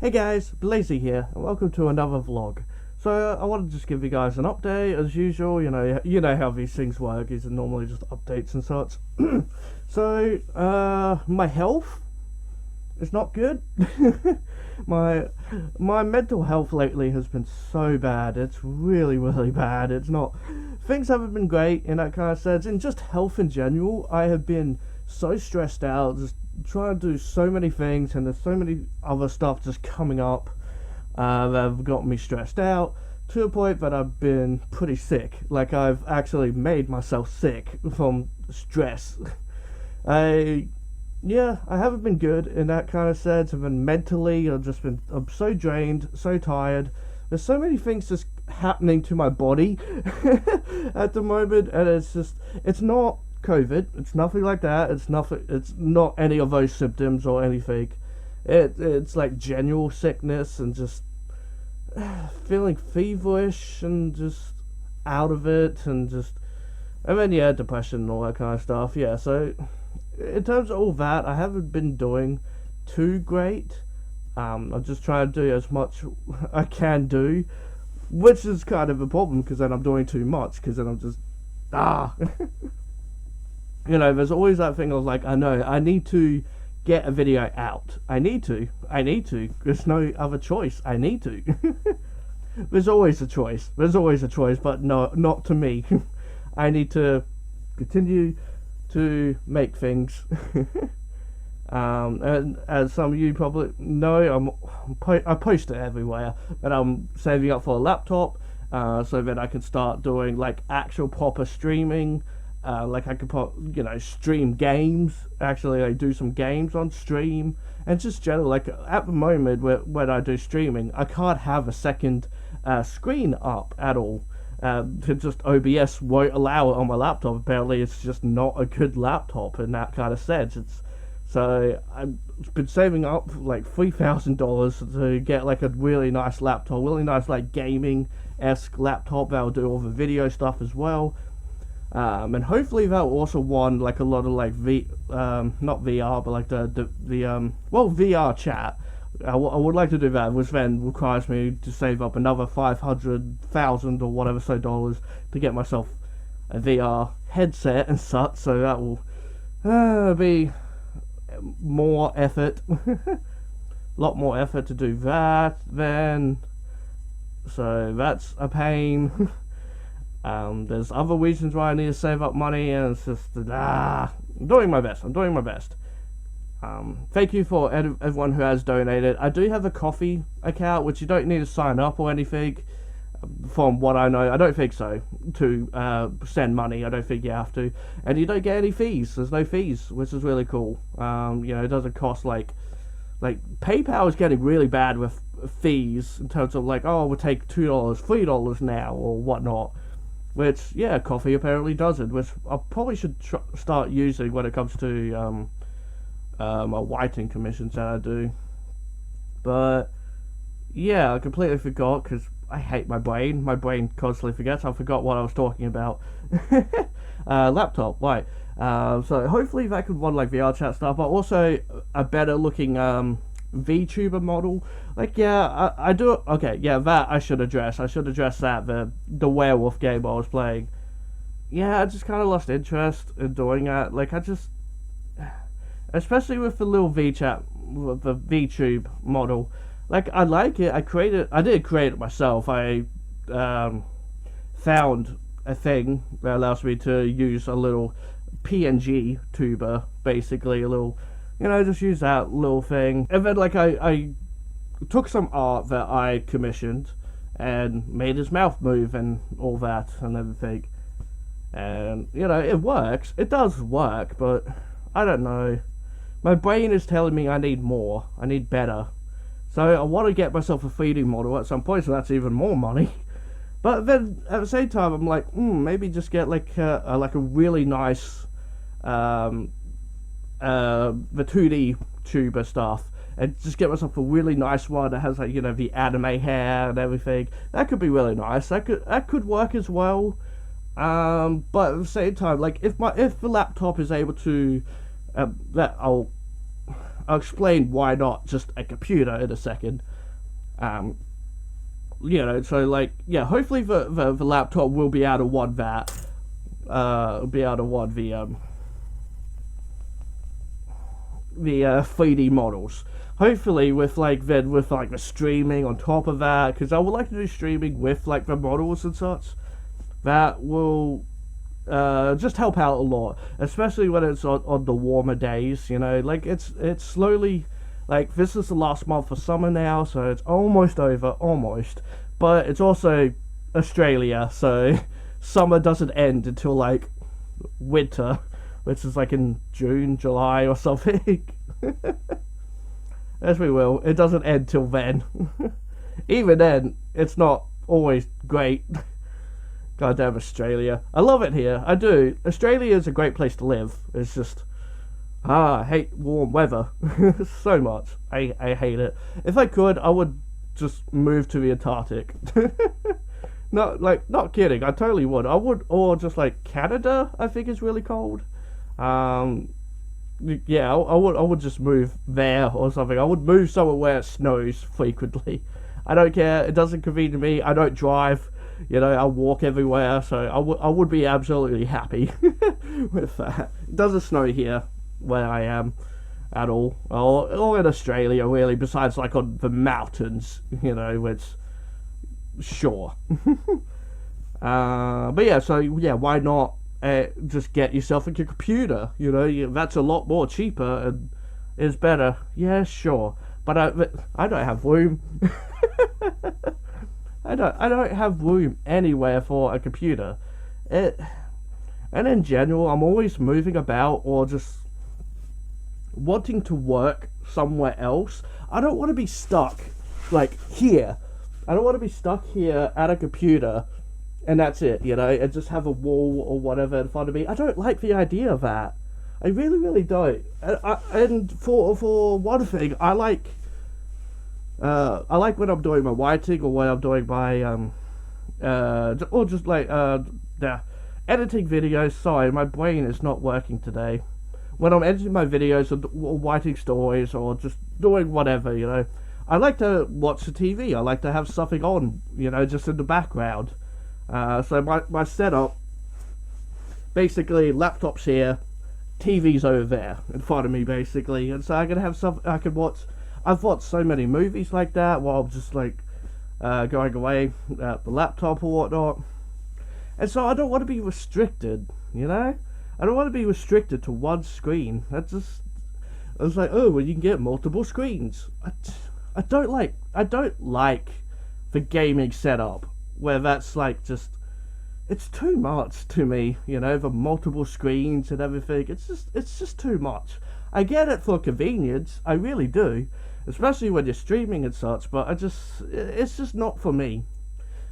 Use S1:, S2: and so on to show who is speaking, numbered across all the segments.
S1: Hey guys, Blazie here, and welcome to another vlog. So I wanted to just give you guys an update as usual. You know how these things work. These are normally just updates and such. My health is not good. my mental health lately has been so bad. It's really bad. It's not. Things haven't been great in that kind of sense. In just health in general, I have been so stressed out, just trying to do so many things, and there's so many other stuff just coming up that have got me stressed out to a point that I've been pretty sick. Like, I've actually made myself sick from stress. I haven't been good in that kind of sense. I've been mentally, I'm so drained, so tired. There's so many things just happening to my body at the moment, and it's not COVID, it's nothing like that. It's not any of those symptoms or anything. It's like general sickness and just feeling feverish and just out of it, and then depression and all that kind of stuff. Yeah, so in terms of all that, I haven't been doing too great. I'm just trying to do as much I can do, which is kind of a problem, because then I'm doing too much, because then I'm just there's always that thing of like, I know I need to get a video out. I need to. There's no other choice. I need to. There's always a choice, but no, not to me. I need to continue to make things. And as some of you probably know, I post it everywhere, and I'm saving up for a laptop, so that I can start doing like actual proper streaming. Like I could stream games. Actually, I do some games on stream, and just generally, like at the moment when I do streaming, I can't have a second screen up at all. Just OBS won't allow it on my laptop. Apparently, it's just not a good laptop in that kind of sense. So I've been saving up like $3,000 to get like a really nice laptop, really nice like gaming-esque laptop that'll do all the video stuff as well. And hopefully that'll also want like a lot of like not VR, but like the VR chat. I would like to do that, which then requires me to save up another $500,000 or whatever dollars to get myself a VR headset and such. So that will be more effort, a lot more effort to do that then. So that's a pain. There's other reasons why I need to save up money, and it's just I'm doing my best. Thank you for everyone who has donated. I do have a Coffee account, which you don't need to sign up or anything. From what I know, I don't think so. To send money, I don't think you have to, and you don't get any fees. There's no fees, which is really cool. It doesn't cost like PayPal is getting really bad with fees in terms of like, oh, we'll take $2, $3 now or whatnot. Which, Coffee apparently doesn't, which I probably should start using when it comes to my whiting commissions that I do. But I completely forgot, because I hate my brain. My brain constantly forgets. I forgot what I was talking about. Laptop, right. So hopefully that could run like VR chat stuff, but also a better looking VTuber model. Like, I do. Okay, that I should address. That the werewolf game I was playing. I just kind of lost interest in doing that. Like, especially with the little VChat, with the VTube model. Like, I like it. I did create it myself. I found a thing that allows me to use a little PNG tuber, basically a little. Just use that little thing. And then, like, I took some art that I commissioned and made his mouth move and all that and everything. And, it works. It does work, but I don't know. My brain is telling me I need more. I need better. So I want to get myself a 3D model at some point, so that's even more money. But then, at the same time, I'm like, maybe just get, like a really nice the 2D tuber stuff, and just get myself a really nice one that has like the anime hair and everything. That could be really nice. That could work as well. But at the same time, like if the laptop is able to I'll explain why not just a computer in a second. So like, yeah, hopefully the laptop will be able to want that. Be able to want the 3D models. Hopefully with like the streaming on top of that, because I would like to do streaming with like the models and such. That will just help out a lot, especially when it's on the warmer days. Like it's slowly, like this is the last month of summer now, so it's almost over, almost. But it's also Australia, so summer doesn't end until like winter, which is like in June, July or something. As we will, it doesn't end till then. Even then, it's not always great. Goddamn Australia. I love it here. I do. Australia is a great place to live. It's just, I hate warm weather so much. I hate it. If I could, I would just move to the Antarctic. Not kidding. I totally would. I would, or just like Canada. I think is really cold. Yeah, I would just move there or something. I would move somewhere where it snows frequently. I don't care. It doesn't convene to me. I don't drive. I walk everywhere, so I would be absolutely happy with that. It doesn't snow here where I am at all, or in Australia really. Besides, like on the mountains, which sure. But yeah, so yeah, why not? Just get yourself a computer, that's a lot more cheaper and is better. Yeah, sure, but I don't have room. I don't have room anywhere for a computer. And in general, I'm always moving about or just wanting to work somewhere else. I don't want to be stuck like here. I don't want to be stuck here at a computer and that's it, and just have a wall or whatever in front of me. I don't like the idea of that. I really, really don't. And for one thing, I like when I'm doing my writing or when I'm doing my or just like editing videos. Sorry, my brain is not working today. When I'm editing my videos or writing stories or just doing whatever, I like to watch the TV. I like to have something on, just in the background. So my setup, basically, laptop's here, TV's over there in front of me, basically, and so I can have something I can watch. I've watched so many movies like that while I'm just like going away at the laptop or whatnot, and so I don't want to be restricted. I don't want to be restricted to one screen. I was like, oh, well, you can get multiple screens. I don't like the gaming setup where that's like it's too much to me, the multiple screens and everything. It's just too much. I get it for convenience, I really do, especially when you're streaming and such, but it's just not for me.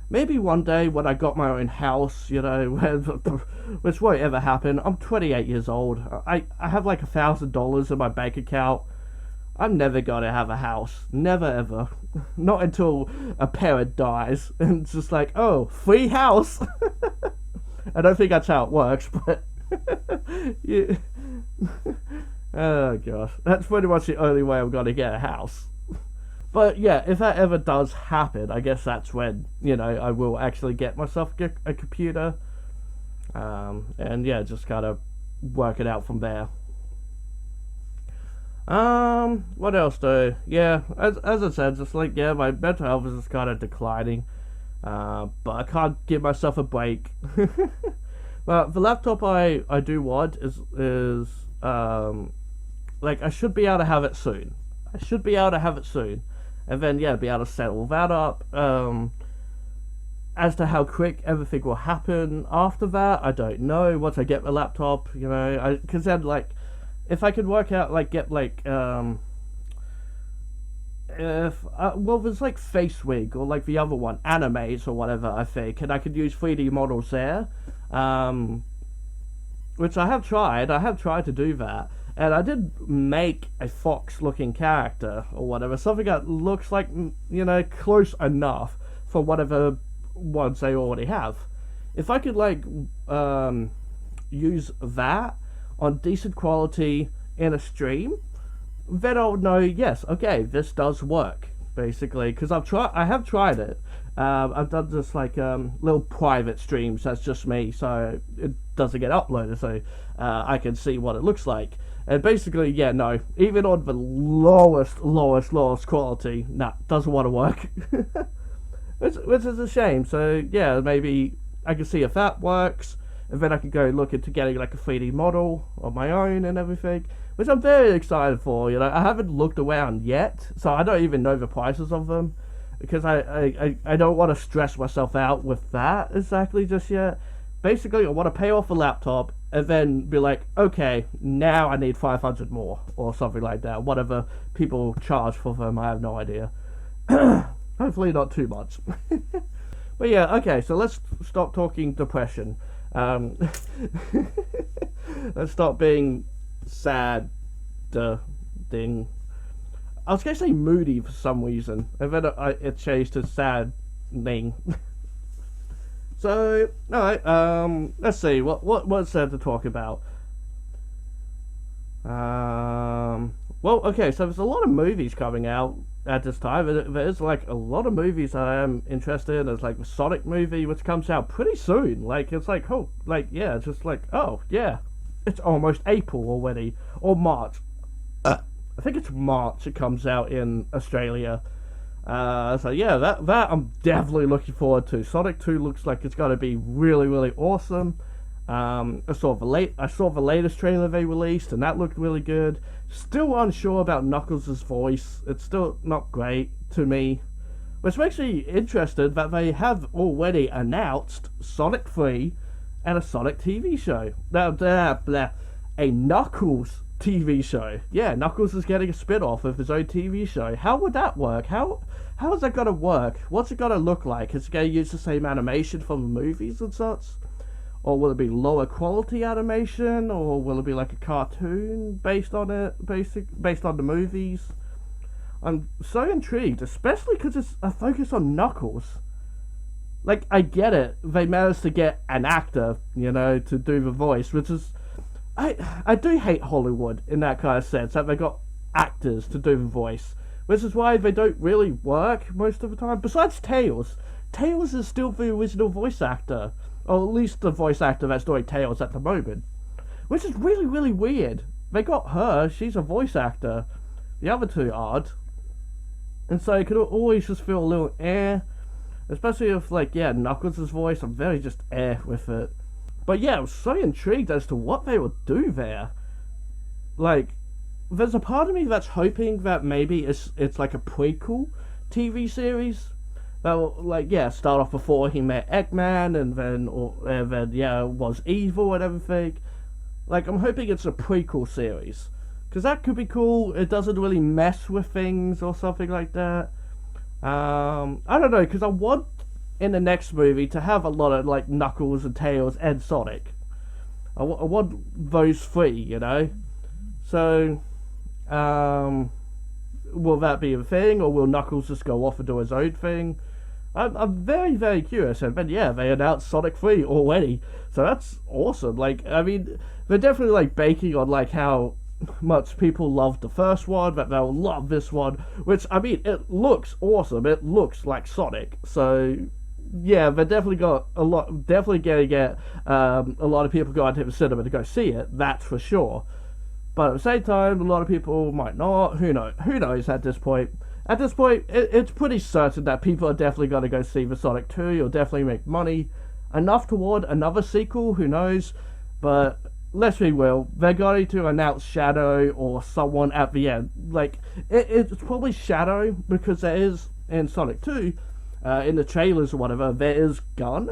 S1: Maybe one day when I got my own house, which won't ever happen. I'm 28 years old. I have like $1,000 in my bank account. I'm never gonna have a house. Never ever. Not until a parent dies. And it's just like, oh, free house. I don't think that's how it works, but yeah. Oh gosh. That's pretty much the only way I'm gonna get a house. But yeah, if that ever does happen, I guess that's when, I will actually get myself a computer. And yeah, just kind of work it out from there. What else though? Yeah, as I said, just like, yeah, my mental health is just kind of declining. But I can't give myself a break. But the laptop I do want is like, I should be able to have it soon. And then, yeah, be able to set all that up. As to how quick everything will happen after that, I don't know. Once I get the laptop, because then, like, if I could work out, like, get, like, well, there's, like, FaceWig, or, like, the other one, Animate, or whatever, I think, and I could use 3D models there, which I have tried to do that, and I did make a fox-looking character, or whatever, something that looks like, close enough for whatever ones they already have. If I could, like, use that on decent quality in a stream, then I'll know, yes, okay, this does work, basically, because I have tried it. I've done just like little private streams. That's just me, so it doesn't get uploaded, so I can see what it looks like. And basically, yeah, no, even on the lowest quality, nah, doesn't want to work. which is a shame. So yeah, maybe I can see if that works, and then I can go look into getting like a 3D model on my own and everything, which I'm very excited for. You know, I haven't looked around yet, so I don't even know the prices of them, because I don't want to stress myself out with that exactly just yet. Basically, I want to pay off a laptop and then be like, okay, now I need 500 more or something like that. Whatever people charge for them, I have no idea. Hopefully not too much. But yeah, okay, so let's stop talking depression. Let's stop being sad. Ding. I was going to say moody for some reason, and then it changed to saddening. So, alright, let's see, what's there to talk about? Well, okay, so there's a lot of movies coming out at this time. There's like a lot of movies that I am interested in. There's like the Sonic movie, which comes out pretty soon. Like, it's like, oh, like, yeah, it's just like, oh, yeah, it's almost April already, or March. I think it's March it comes out in Australia. So yeah, that I'm definitely looking forward to. Sonic 2 looks like it's gonna be really, really awesome. I saw the latest trailer they released, and that looked really good. Still unsure about Knuckles' voice. It's still not great to me, which makes me interested that they have already announced Sonic 3 and a Sonic TV show. A Knuckles TV show. Yeah, Knuckles is getting a spin-off of his own TV show. How would that work? How is that gonna work? What's it gonna look like? Is it gonna use the same animation from the movies and such? Or will it be lower quality animation? Or will it be like a cartoon based on it, based on the movies? I'm so intrigued, especially because it's a focus on Knuckles. Like, I get it. They managed to get an actor, you know, to do the voice, which is... I do hate Hollywood in that kind of sense, that they got actors to do the voice, which is why they don't really work most of the time. Besides Tails. Tails is still the original voice actor, or at least the voice actor that's doing Tails at the moment, which is really, really weird. They got her, she's a voice actor, the other two aren't, and so it could always just feel a little especially if, like, yeah, Knuckles' voice, I'm very just with it. But yeah, I was so intrigued as to what they would do there. Like, there's a part of me that's hoping that maybe it's like a prequel TV series that will, like, yeah, start off before he met Eggman and then yeah, was evil and everything. Like, I'm hoping it's a prequel series, because that could be cool. It doesn't really mess with things or something like that. I don't know, because I want in the next movie to have a lot of, like, Knuckles and Tails and Sonic. I want those three, you know? So, will that be a thing, or will Knuckles just go off and do his own thing? I'm very, very curious, and then, yeah, they announced Sonic 3 already, so that's awesome. Like, I mean, they're definitely, like, banking on, like, how much people loved the first one, that they'll love this one, which, I mean, it looks awesome. It looks like Sonic, so... yeah, they definitely definitely gonna get a lot of people going to the cinema to go see it, that's for sure. But at the same time, a lot of people might not. Who knows at this point? At this point, it's pretty certain that people are definitely gonna go see the Sonic 2. You'll definitely make money. Enough toward another sequel, who knows? But let's be real, they're going to announce Shadow or someone at the end. Like, it's probably Shadow, because there is, in Sonic 2, in the trailers or whatever, there is Gun,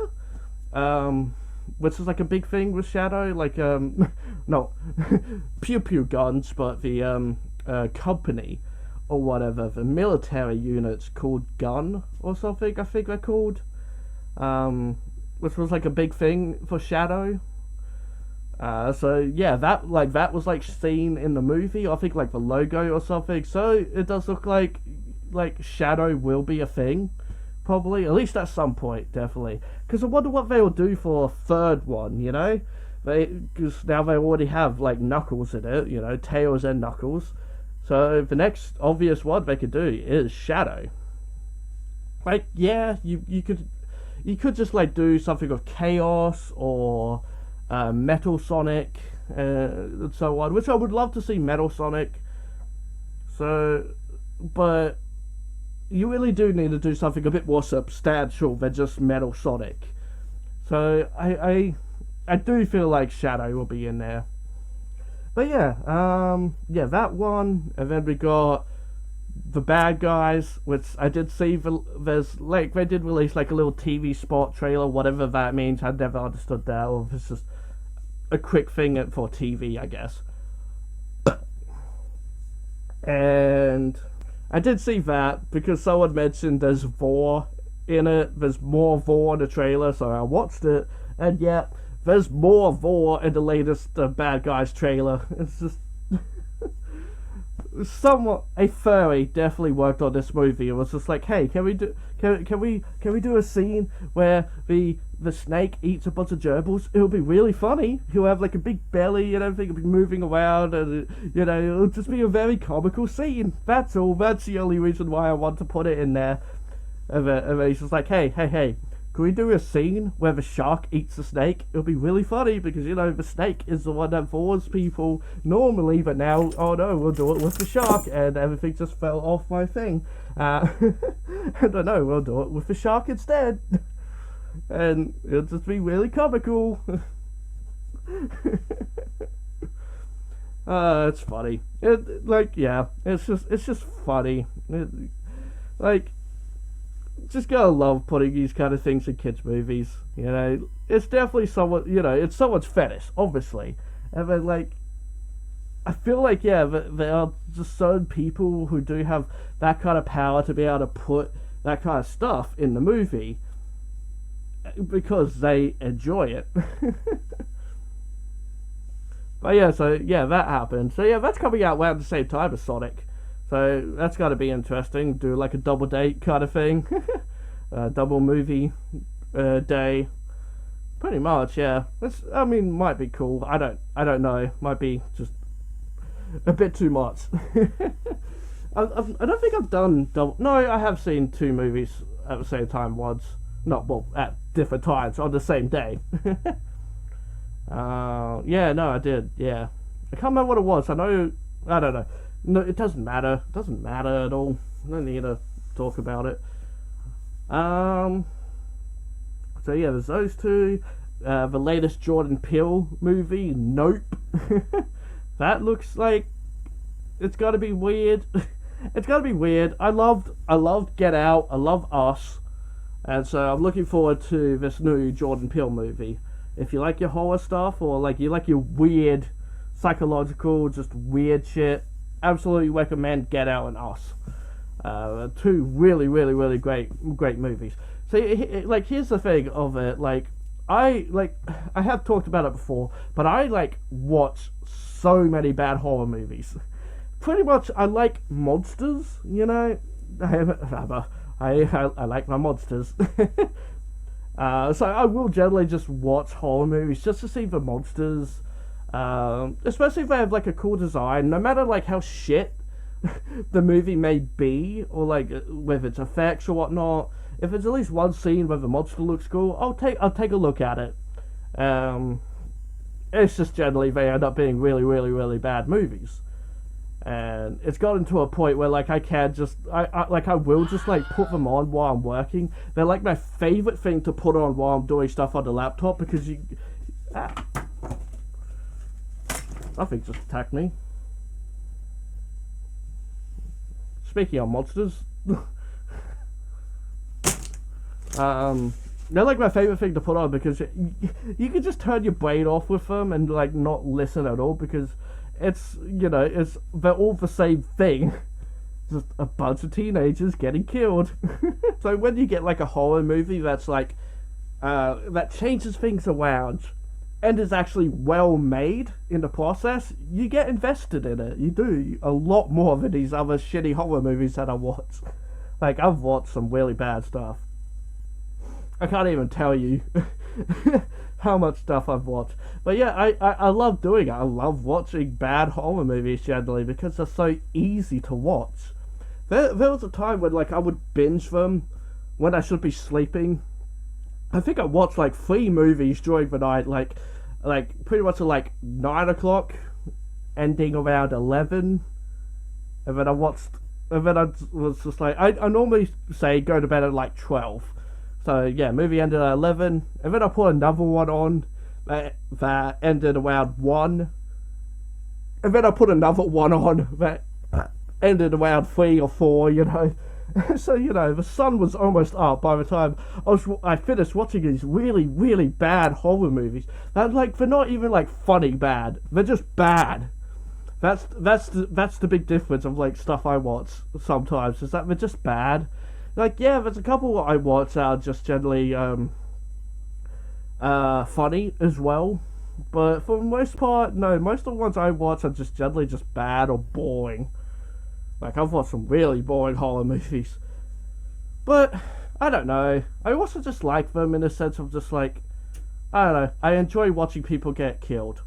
S1: which is like a big thing with Shadow, like, no, pew pew guns, but the, company, or whatever, the military units called Gun, or something, I think they're called, which was like a big thing for Shadow. So yeah, that was like seen in the movie, I think, like the logo or something, so it does look like Shadow will be a thing. Probably, at least at some point, definitely. Because I wonder what they will do for a third one, you know? Because now they already have, like, Knuckles in it, you know, Tails and Knuckles. So the next obvious one they could do is Shadow. Like, yeah, you could just like do something with Chaos or Metal Sonic and so on, which I would love to see Metal Sonic. So, but you really do need to do something a bit more substantial than just Metal Sonic. So I do feel like Shadow will be in there. But yeah, that one, and then we got the bad guys, which I did see. There's like they did release like a little TV spot trailer, whatever that means. I never understood that, or if it's just a quick thing for TV, I guess. And I did see that because someone mentioned there's Vor in it. There's more Vor in the trailer, so I watched it, and yeah, there's more Vor in the latest Bad Guys trailer. It's just somewhat a furry definitely worked on this movie. It was just like, hey, can we do a scene where the snake eats a bunch of gerbils? It'll be really funny. He'll have like a big belly and everything will be moving around, and it'll just be a very comical scene. That's all. That's the only reason why I want to put it in there. And then he's just like, hey, can we do a scene where the shark eats the snake? It'll be really funny because, the snake is the one that bores people normally, but now, oh no, we'll do it with the shark, and everything just fell off my thing. I don't know, we'll do it with the shark instead. And it'll just be really comical. It's funny. It's just funny. Just gotta love putting these kind of things in kids' movies. It's definitely somewhat, it's someone's fetish, obviously. And then, I feel like, yeah, there are just certain people who do have that kind of power to be able to put that kind of stuff in the movie because they enjoy it. But yeah, that happened. So yeah, that's coming out around the same time as Sonic. So that's got to be interesting. Do like a double date kind of thing, double movie day. Pretty much, yeah. Might be cool. I don't know. Might be just a bit too much. I don't think I've done double. No, I have seen two movies at the same time once. At different times on the same day. Yeah, no, I did. Yeah, I can't remember what it was. I don't know. No, it doesn't matter. It doesn't matter at all. No need to talk about it. So yeah, there's those two. The latest Jordan Peele movie, Nope. That looks like it's gotta be weird. It's gotta be weird. I loved Get Out. I love Us, and so I'm looking forward to this new Jordan Peele movie. If you like your horror stuff, or you like your weird psychological, just weird shit, absolutely recommend Get Out and Us. Two really, really, really great movies. So, here's the thing of it. I have talked about it before, but I watch so many bad horror movies. Pretty much, I like monsters. I like my monsters. So I will generally just watch horror movies just to see the monsters. Especially if they have a cool design, no matter how shit the movie may be, or whether it's effects or whatnot. If there's at least one scene where the monster looks cool, I'll take a look at it. It's just generally they end up being really, really, really bad movies, and it's gotten to a point where I can't just I will just put them on while I'm working. They're my favorite thing to put on while I'm doing stuff on the laptop because you. Nothing just attacked me. Speaking of monsters, they're my favorite thing to put on because you can just turn your brain off with them and not listen at all because they're all the same thing. Just a bunch of teenagers getting killed. So when you get a horror movie that's that changes things around and is actually well made in the process, you get invested in it. You do a lot more than these other shitty horror movies that I watch. I've watched some really bad stuff. I can't even tell you how much stuff I've watched. But yeah, I love doing it. I love watching bad horror movies generally because they're so easy to watch. There was a time when like I would binge them when I should be sleeping. I think I watched like 3 movies during the night, like pretty much at like 9 o'clock, ending around 11, and then I was just like I normally say go to bed at like 12. So yeah, movie ended at 11, and then I put another one on that ended around 1, and then I put another one on that ended around 3 or 4, you know. So, you know, the sun was almost up by the time I finished watching these really, really bad horror movies. That like they're not even like funny bad; they're just bad. That's the big difference of like stuff I watch sometimes, is that they're just bad. Like, yeah, there's a couple I watch that are just generally funny as well, but for the most part, no, most of the ones I watch are just generally just bad or boring. Like, I've watched some really boring horror movies, but I don't know, I also just like them in a sense of just like, I don't know, I enjoy watching people get killed.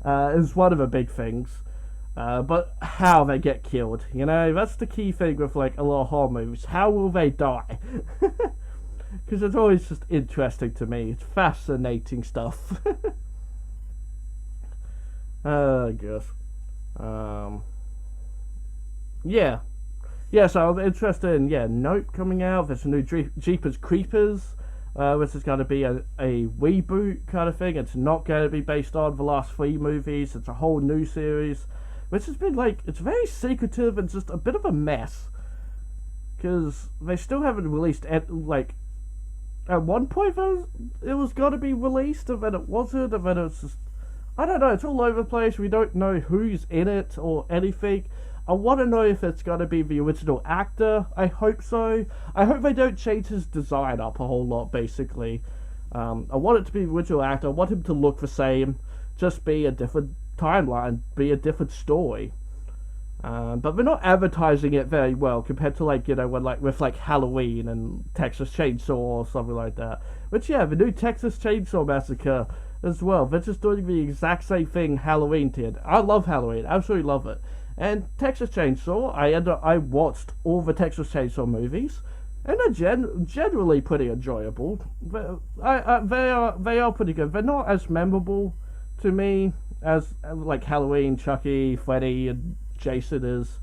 S1: Is one of the big things. But how they get killed, you know, that's the key thing with like a lot of horror movies. How will they die? Because it's always just interesting to me. It's fascinating stuff. I guess. Yeah. Yeah, so I'm interested in, Nope coming out. There's a new Jeepers Creepers, which is going to be a reboot kind of thing. It's not going to be based on the last 3 movies. It's a whole new series, which has been like, it's very secretive and just a bit of a mess, because they still haven't released like, at one point it was going to be released, and then it wasn't, and then it's just, I don't know, it's all over the place. We don't know who's in it or anything. I want to know if it's going to be the original actor. I hope so. I hope they don't change his design up a whole lot, basically. I want it to be the original actor. I want him to look the same, just be a different timeline, be a different story. But they're not advertising it very well compared to, like, you know, when like with like Halloween and Texas Chainsaw or something like that. Which, yeah, the new Texas Chainsaw Massacre as well. They're just doing the exact same thing Halloween did. I love Halloween. I absolutely love it. And Texas Chainsaw, I watched all the Texas Chainsaw movies, and they're generally pretty enjoyable. They are pretty good. They're not as memorable to me as like Halloween, Chucky, Freddy, and Jason is.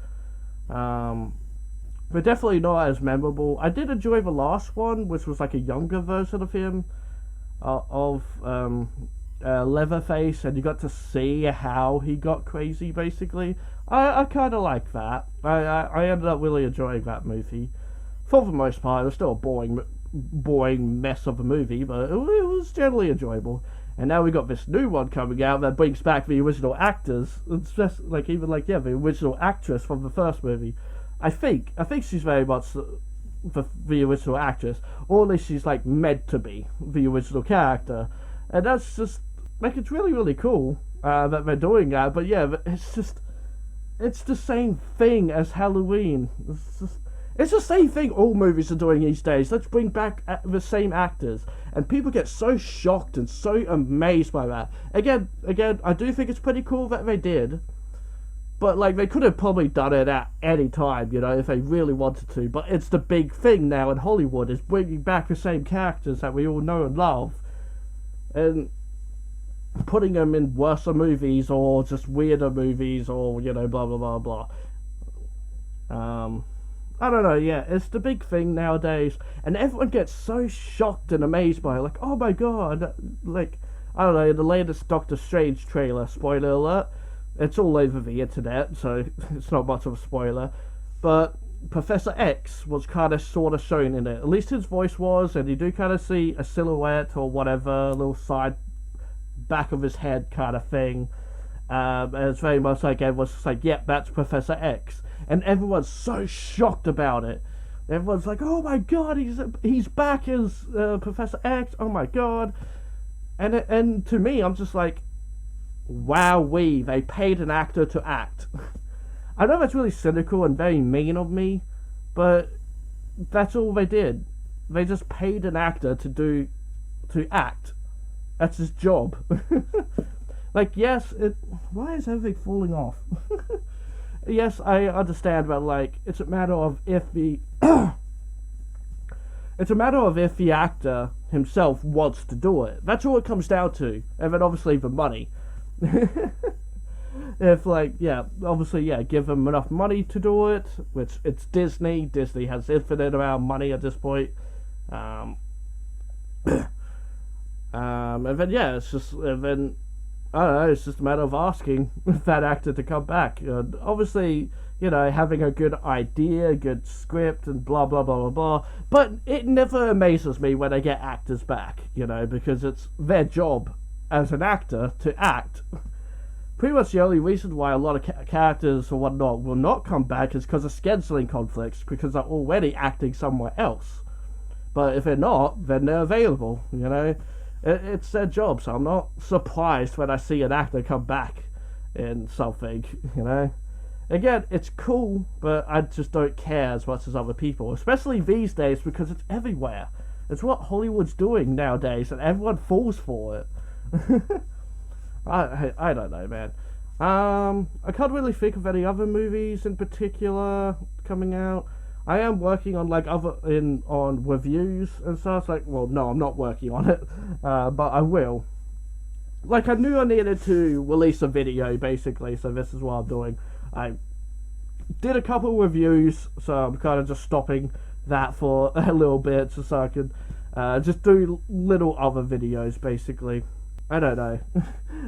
S1: They're definitely not as memorable. I did enjoy the last one, which was like a younger version of him, Leatherface, and you got to see how he got crazy, basically. I kind of like that. I ended up really enjoying that movie. For the most part, it was still a boring mess of a movie, but it was generally enjoyable. And now we got this new one coming out that brings back the original actors. It's just like, even like, yeah, the original actress from the first movie. I think she's very much the original actress, or at least she's like meant to be the original character. And that's just like, it's really, really cool that they're doing that. But yeah, it's the same thing as Halloween. It's the same thing all movies are doing these days. Let's bring back the same actors. And people get so shocked and so amazed by that. Again, I do think it's pretty cool that they did. But, like, they could have probably done it at any time, you know, if they really wanted to. But it's the big thing now in Hollywood, is bringing back the same characters that we all know and love. And putting them in worse movies, or just weirder movies, or, you know, blah, blah, blah, blah. I don't know, yeah, it's the big thing nowadays, and everyone gets so shocked and amazed by it, like, oh my god, like, I don't know, the latest Doctor Strange trailer, spoiler alert, it's all over the internet, so it's not much of a spoiler, but Professor X was kind of sort of shown in it, at least his voice was, and you do kind of see a silhouette or whatever, a little side back of his head kind of thing, and it's very much like everyone's just like, yep, that's Professor X. And everyone's so shocked about it. Everyone's like, oh my god, he's back as Professor X, oh my god. And to me, I'm just like, wowee, they paid an actor to act. I know that's really cynical and very mean of me, but that's all they did. They just paid an actor to act. That's his job. Like, yes, why is everything falling off? Yes, I understand, but like, it's a matter of if the it's a matter of if the actor himself wants to do it. That's all it comes down to. And then obviously the money. If like, yeah, obviously, yeah, give him enough money to do it, which it's Disney. Disney has infinite amount of money at this point. And then yeah, it's just, and then I don't know, it's just a matter of asking that actor to come back. Obviously, you know, having a good idea, good script, and blah blah blah blah blah. But it never amazes me when I get actors back, you know, because it's their job as an actor to act. Pretty much the only reason why a lot of characters or whatnot will not come back is because of scheduling conflicts, because they're already acting somewhere else. But if they're not, then they're available, you know. It's their job, so I'm not surprised when I see an actor come back in something, you know. Again, it's cool, but I just don't care as much as other people, especially these days, because it's everywhere. It's what Hollywood's doing nowadays, and everyone falls for it. I don't know, man. I can't really think of any other movies in particular coming out. I am working on like on reviews and stuff. Like, well, no, I'm not working on it, but I will. Like, I knew I needed to release a video, basically, so this is what I'm doing. I did a couple reviews, so I'm kind of just stopping that for a little bit, so I can just do little other videos, basically. I don't know.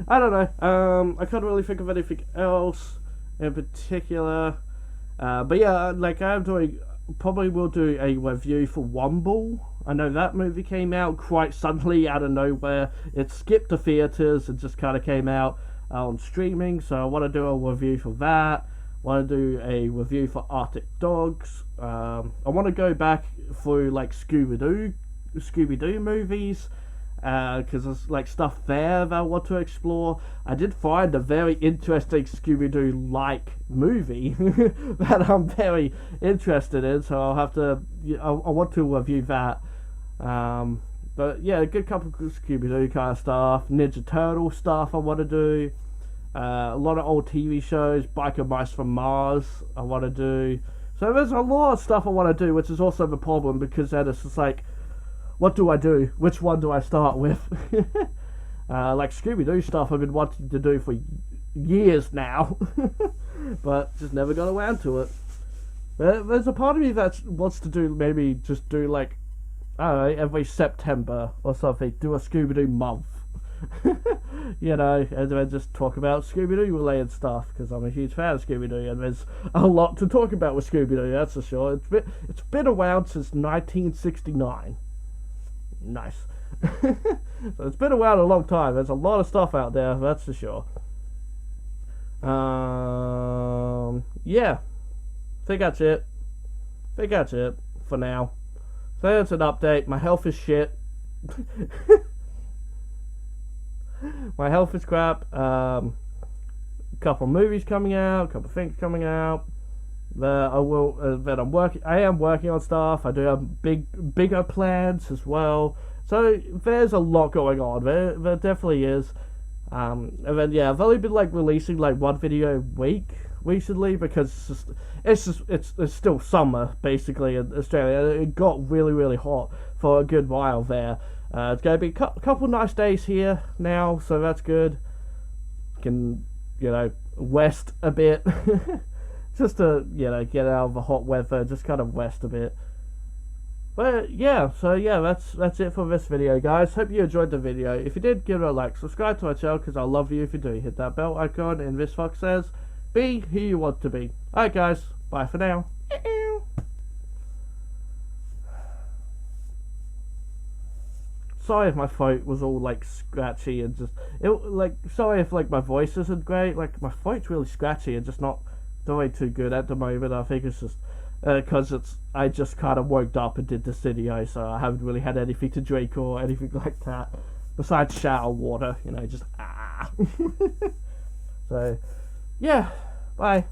S1: I don't know. I can't really think of anything else in particular. But yeah, like probably will do a review for Wumble. I know that movie came out quite suddenly out of nowhere. It skipped the theaters and just kind of came out on streaming. So I want to do a review for that. I want to do a review for Arctic Dogs. I want to go back through like Scooby-Doo movies. Because there's like stuff there that I want to explore. I did find a very interesting Scooby-Doo-like movie that I'm very interested in, so I'll have to. I want to review that. But yeah, a good couple of Scooby-Doo kind of stuff, Ninja Turtle stuff I want to do. A lot of old TV shows, Biker Mice from Mars I want to do. So there's a lot of stuff I want to do, which is also the problem, because then it's just like, what do I do? Which one do I start with? Like Scooby-Doo stuff I've been wanting to do for years now. But just never got around to it. There's a part of me that wants to do, maybe just do like, I don't know, every September or something, do a Scooby-Doo month. You know, and then just talk about Scooby-Doo related stuff, because I'm a huge fan of Scooby-Doo, and there's a lot to talk about with Scooby-Doo, that's for sure. It's been around since 1969. Nice. So it's been around a long time. There's a lot of stuff out there, that's for sure. Yeah. Think that's it for now. So that's an update. My health is shit. My health is crap. Couple movies coming out, couple things coming out. I am working on stuff. I do have bigger plans as well. So there's a lot going on. There definitely is. And then yeah, I've only been like releasing like one video a week recently, because it's still summer basically in Australia. It got really hot for a good while there. It's gonna be a couple nice days here now, so that's good. Can, you know, rest a bit. Just to, you know, get out of the hot weather, just kind of rest a bit. But yeah, so yeah, that's it for this video, guys. Hope you enjoyed the video. If you did, give it a like, subscribe to our channel, because I'll love you if you do. Hit that bell icon, and VitoFox says, be who you want to be. Alright guys, bye for now. Sorry if my throat was all like scratchy and just, sorry if like my voice isn't great. Like, my throat's really scratchy and just not doing too good at the moment. I think it's just because I just kind of woke up and did this video, so I haven't really had anything to drink or anything like that besides shower water, you know, just So yeah, bye.